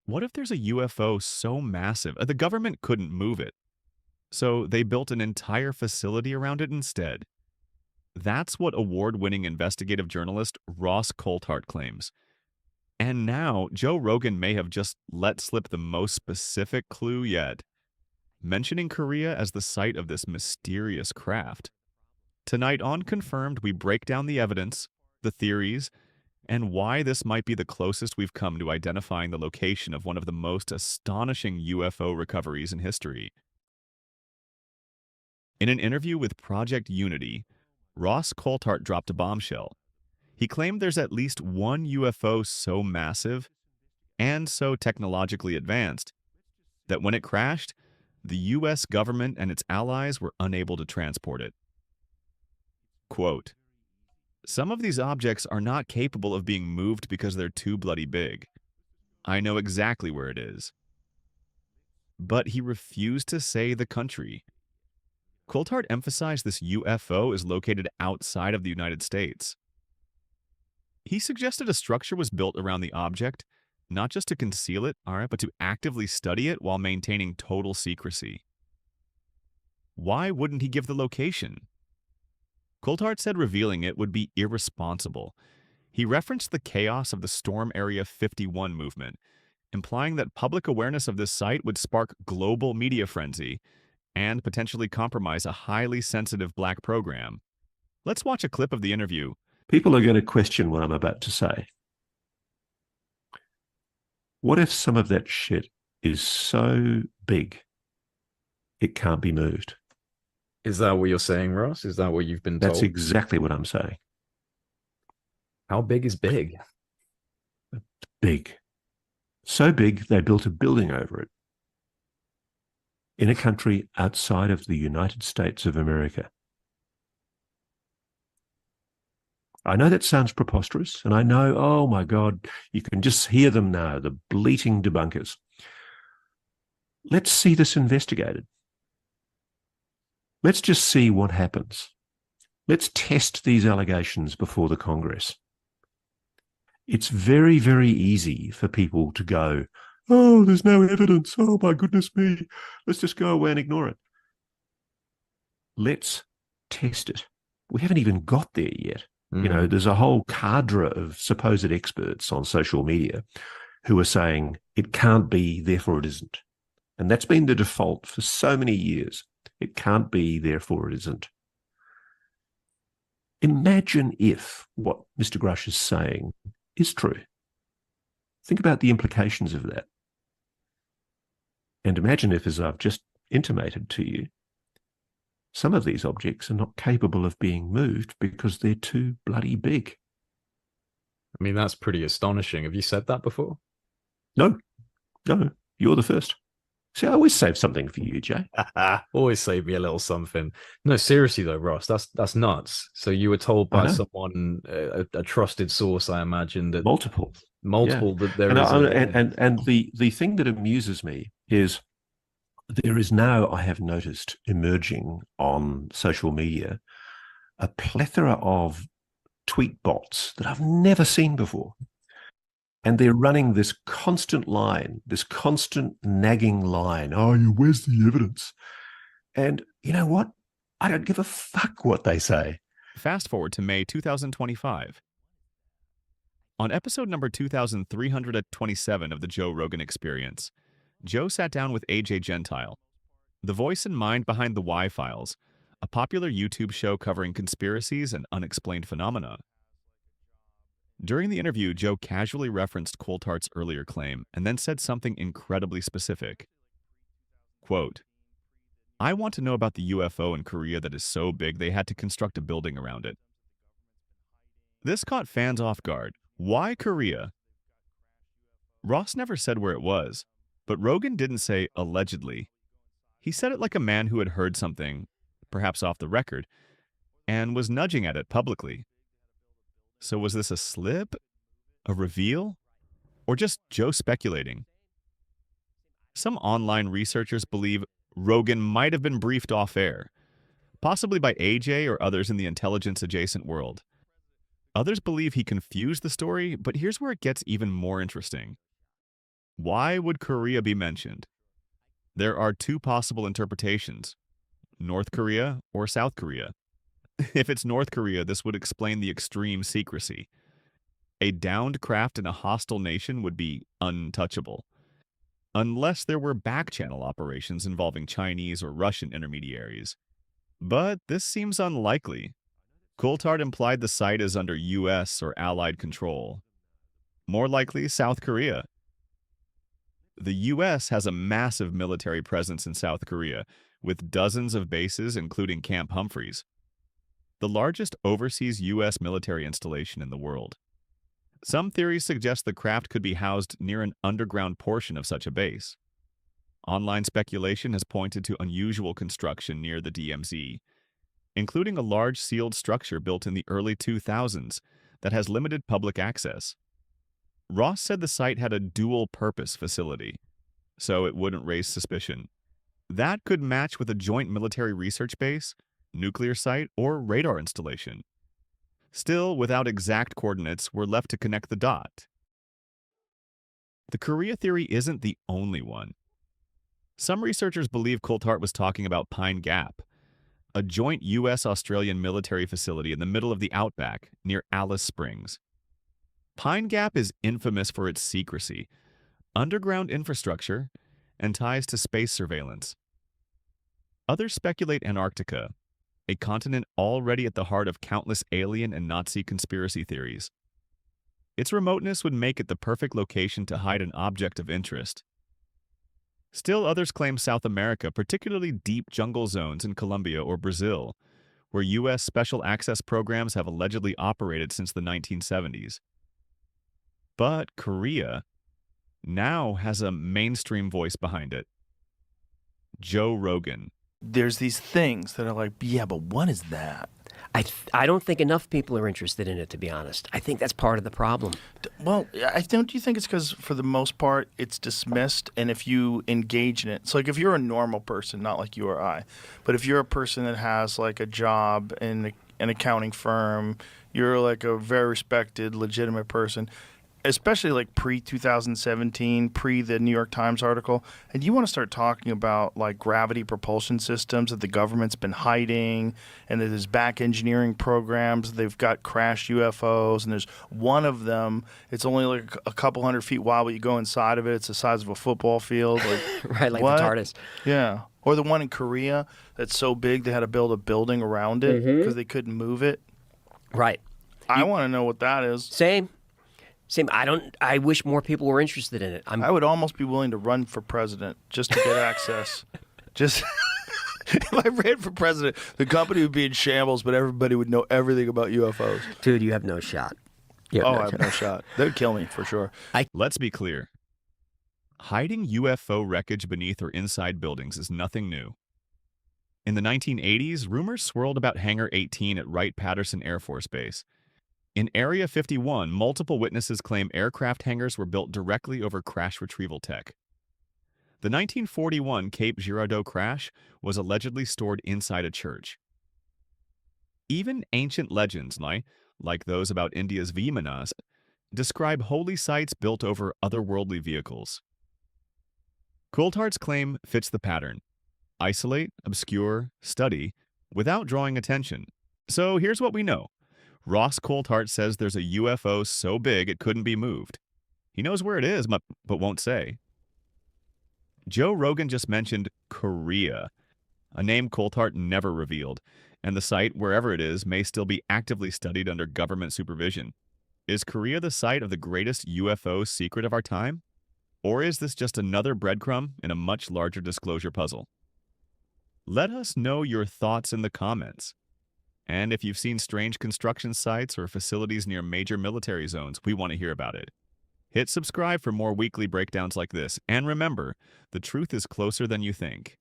What if there's a UFO so massive the government couldn't move it? So they built an entire facility around it instead. That's what award-winning investigative journalist Ross Coulthart claims. And now, Joe Rogan may have just let slip the most specific clue yet, mentioning Korea as the site of this mysterious craft. Tonight on Confirmed, we break down the evidence, the theories, and why this might be the closest we've come to identifying the location of one of the most astonishing UFO recoveries in history. In an interview with Project Unity, Ross Coulthart dropped a bombshell. He claimed there's at least one UFO so massive and so technologically advanced that when it crashed, the U.S. government and its allies were unable to transport it. Quote, "Some of these objects are not capable of being moved because they're too bloody big. I know exactly where it is." But he refused to say the country. Coulthart emphasized this UFO is located outside of the United States. He suggested a structure was built around the object, not just to conceal it, but to actively study it while maintaining total secrecy. Why wouldn't he give the location? Coulthart said revealing it would be irresponsible. He referenced the chaos of the Storm Area 51 movement, implying that public awareness of this site would spark global media frenzy and potentially compromise a highly sensitive black program. Let's watch a clip of the interview. People are going to question what I'm about to say. What if some of that shit is so big it can't be moved? Is that what you're saying, Ross? Is that what you've been told? That's exactly what I'm saying. How big is big? Big. So big, they built a building over it in a country outside of the United States of America. I know that sounds preposterous, and I know, oh my God, you can just hear them now, the bleating debunkers. Let's see this investigated. Let's just see what happens. Let's test these allegations before the Congress. It's very, very easy for people to go, oh, there's no evidence. Oh, my goodness me. Let's just go away and ignore it. Let's test it. We haven't even got there yet. You know, there's a whole cadre of supposed experts on social media who are saying it can't be, therefore it isn't. And that's been the default for so many years. It can't be, therefore it isn't. Imagine if what Mr. Grush is saying is true. Think about the implications of that. And imagine if, as I've just intimated to you, some of these objects are not capable of being moved because they're too bloody big. I mean, that's pretty astonishing. Have you said that before? No, you're the first. See, I always save something for you, Jay. Always save me a little something. No, seriously though, Ross, that's nuts. So you were told by someone, a trusted source, I imagine, that multiple yeah. That there and the thing that amuses me is there is now, I have noticed, emerging on social media, a plethora of tweet bots that I've never seen before. And they're running this constant line, this constant nagging line. Oh, where's the evidence? And you know what? I don't give a fuck what they say. Fast forward to May 2025. On episode number 2327 of the Joe Rogan Experience, Joe sat down with AJ Gentile, the voice and mind behind the Y-Files, a popular YouTube show covering conspiracies and unexplained phenomena. During the interview, Joe casually referenced Coulthart's earlier claim and then said something incredibly specific. Quote, "I want to know about the UFO in Korea that is so big they had to construct a building around it." This caught fans off guard. Why Korea? Ross never said where it was, but Rogan didn't say allegedly. He said it like a man who had heard something, perhaps off the record, and was nudging at it publicly. So was this a slip, a reveal, or just Joe speculating? Some online researchers believe Rogan might have been briefed off-air, possibly by AJ or others in the intelligence-adjacent world. Others believe he confused the story, but here's where it gets even more interesting. Why would Korea be mentioned? There are two possible interpretations: North Korea or South Korea. If it's North Korea, this would explain the extreme secrecy. A downed craft in a hostile nation would be untouchable, unless there were back-channel operations involving Chinese or Russian intermediaries. But this seems unlikely. Coulthart implied the site is under U.S. or Allied control. More likely, South Korea. The U.S. has a massive military presence in South Korea, with dozens of bases, including Camp Humphreys, the largest overseas U.S. military installation in the world. Some theories suggest the craft could be housed near an underground portion of such a base. Online speculation has pointed to unusual construction near the DMZ, including a large sealed structure built in the early 2000s that has limited public access. Ross said the site had a dual-purpose facility, so it wouldn't raise suspicion. That could match with a joint military research base, nuclear site, or radar installation. Still, without exact coordinates, we're left to connect the dot. The Korea theory isn't the only one. Some researchers believe Coulthart was talking about Pine Gap, a joint U.S.-Australian military facility in the middle of the outback near Alice Springs. Pine Gap is infamous for its secrecy, underground infrastructure, and ties to space surveillance. Others speculate Antarctica, a continent already at the heart of countless alien and Nazi conspiracy theories. Its remoteness would make it the perfect location to hide an object of interest. Still, others claim South America, particularly deep jungle zones in Colombia or Brazil, where U.S. special access programs have allegedly operated since the 1970s. But Korea now has a mainstream voice behind it. Joe Rogan. There's these things that are like, yeah, but what is that? I don't think enough people are interested in it, to be honest. I think that's part of the problem. Well, don't you think it's because for the most part it's dismissed, and if you engage in it, so like if you're a normal person, not like you or I, but if you're a person that has like a job in an accounting firm, you're like a very respected, legitimate person, especially like pre-2017, pre the New York Times article, and you want to start talking about like gravity propulsion systems that the government's been hiding, and that there's back engineering programs, they've got crashed UFOs, and there's one of them, it's only like a couple 100 feet wide, but you go inside of it, it's the size of a football field. Like, right, like what? the TARDIS. Yeah. Or the one in Korea that's so big they had to build a building around it because they couldn't move it. Right. I want to know what that is. Same. I wish more people were interested in it. I would almost be willing to run for president just to get access. Just if I ran for president, the company would be in shambles, but everybody would know everything about UFOs. Dude, you have no shot. I have no shot. They would kill me for sure. Let's be clear. Hiding UFO wreckage beneath or inside buildings is nothing new. In the 1980s, rumors swirled about Hangar 18 at Wright-Patterson Air Force Base. In Area 51, multiple witnesses claim aircraft hangars were built directly over crash retrieval tech. The 1941 Cape Girardeau crash was allegedly stored inside a church. Even ancient legends, like those about India's Vimanas, describe holy sites built over otherworldly vehicles. Coulthart's claim fits the pattern: isolate, obscure, study, without drawing attention. So here's what we know. Ross Coulthart says there's a UFO so big it couldn't be moved. He knows where it is, but won't say. Joe Rogan just mentioned Korea, a name Coulthart never revealed, and the site, wherever it is, may still be actively studied under government supervision. Is Korea the site of the greatest UFO secret of our time? Or is this just another breadcrumb in a much larger disclosure puzzle? Let us know your thoughts in the comments. And if you've seen strange construction sites or facilities near major military zones, we want to hear about it. Hit subscribe for more weekly breakdowns like this. And remember, the truth is closer than you think.